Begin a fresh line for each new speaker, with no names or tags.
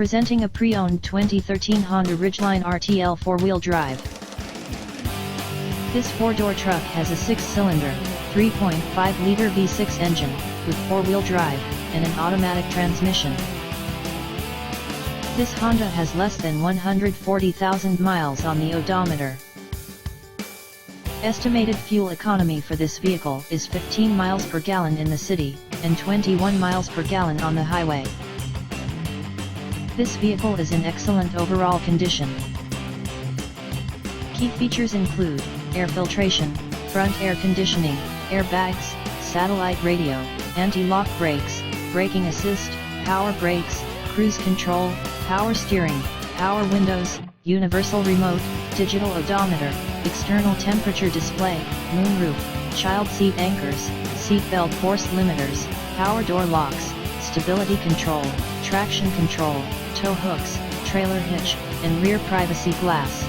Presenting a pre-owned 2013 Honda Ridgeline RTL 4-wheel drive. This 4-door truck has a 6-cylinder, 3.5-liter V6 engine, with 4-wheel drive, and an automatic transmission. This Honda has less than 140,000 miles on the odometer. Estimated fuel economy for this vehicle is 15 miles per gallon in the city, and 21 miles per gallon on the highway. This vehicle is in excellent overall condition. Key features include air filtration, front air conditioning, airbags, satellite radio, anti-lock brakes, braking assist, power brakes, cruise control, power steering, power windows, universal remote, digital odometer, external temperature display, moonroof, child seat anchors, seat belt force limiters, power door locks, stability control, traction control, tow hooks, trailer hitch, and rear privacy glass.